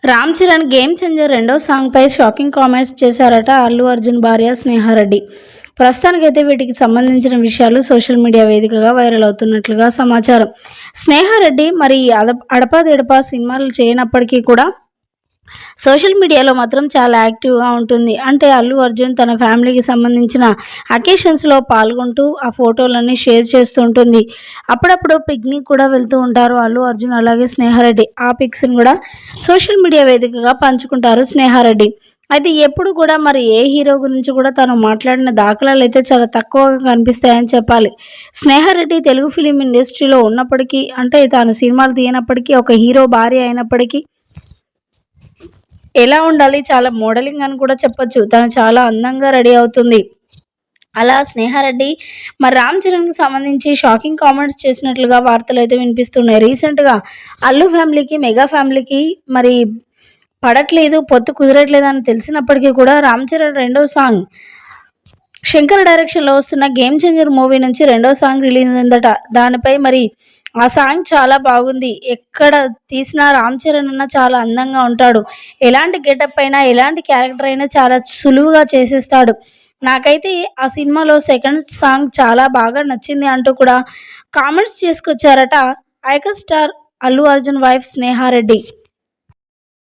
Ram Charan 'game changer' రెండో సాంగ్‌పై shocking comments చేశారట అల్లు అర్జున్ భార్య స్నేహారెడ్డి. ప్రస్తుతానికైతే వీటికి సంబంధించిన విషయాలు సోషల్ మీడియా వేదికగా వైరల్ అవుతున్నట్లుగా సమాచారం. స్నేహారెడ్డి మరి అడపాదడపా సినిమాలు చేయనప్పటికీ కూడా సోషల్ మీడియాలో మాత్రం చాలా యాక్టివ్‌గా ఉంటుంది. అంటే అల్లు అర్జున్ తన ఫ్యామిలీకి సంబంధించిన అకేషన్స్‌లో పాల్గొంటూ ఆ ఫోటోలన్నీ షేర్ చేస్తూ ఉంటుంది. అప్పుడప్పుడు పిక్నిక్ కూడా వెళ్తూ ఉంటారు అల్లు అర్జున్ అలాగే స్నేహారెడ్డి. ఆ పిక్స్‌ని కూడా సోషల్ మీడియా వేదికగా పంచుకుంటారు స్నేహారెడ్డి. అయితే ఎప్పుడు కూడా మరి ఏ హీరో గురించి కూడా తను మాట్లాడిన దాఖలాలైతే చాలా తక్కువగా కనిపిస్తాయని చెప్పాలి. స్నేహారెడ్డి తెలుగు ఫిల్మ్ ఇండస్ట్రీలో ఉన్నప్పటికీ అంటే తాను సినిమాలు తీయనప్పటికీ ఒక హీరో భార్య అయినప్పటికీ ఎలా ఉండాలి? చాలా మోడలింగ్ అని కూడా చెప్పొచ్చు. తను చాలా అందంగా రెడీ అవుతుంది. అలా స్నేహారెడ్డి మరి 'రామ్ చరణ్‌కి' సంబంధించి షాకింగ్ కామెంట్స్ చేసినట్లుగా వార్తలైతే వినిపిస్తున్నాయి. రీసెంట్‌గా అల్లు ఫ్యామిలీకి, మెగా ఫ్యామిలీకి మరి పడట్లేదు, పొత్తు కుదరట్లేదని తెలిసినప్పటికీ కూడా 'రామ్ చరణ్' రెండో సాంగ్ శంకర్ డైరెక్షన్‌లో వస్తున్న 'గేమ్ చేంజర్' మూవీ నుంచి రెండో సాంగ్ రిలీజ్ అయిందట. దానిపై మరి ఆ సాంగ్ చాలా బాగుంది. ఎక్కడ తీసినా 'రామ్ చరణ్' అన్న చాలా అందంగా ఉంటాడు. ఎలాంటి గెటప్ అయినా, ఎలాంటి క్యారెక్టర్ అయినా చాలా సులువుగా చేసేస్తాడు. నాకైతే ఆ సినిమాలో సెకండ్ సాంగ్ చాలా బాగా నచ్చింది అంటూ కూడా కామెంట్స్ చేసుకొచ్చారట icon star Allu Arjun wife Sneha Reddy.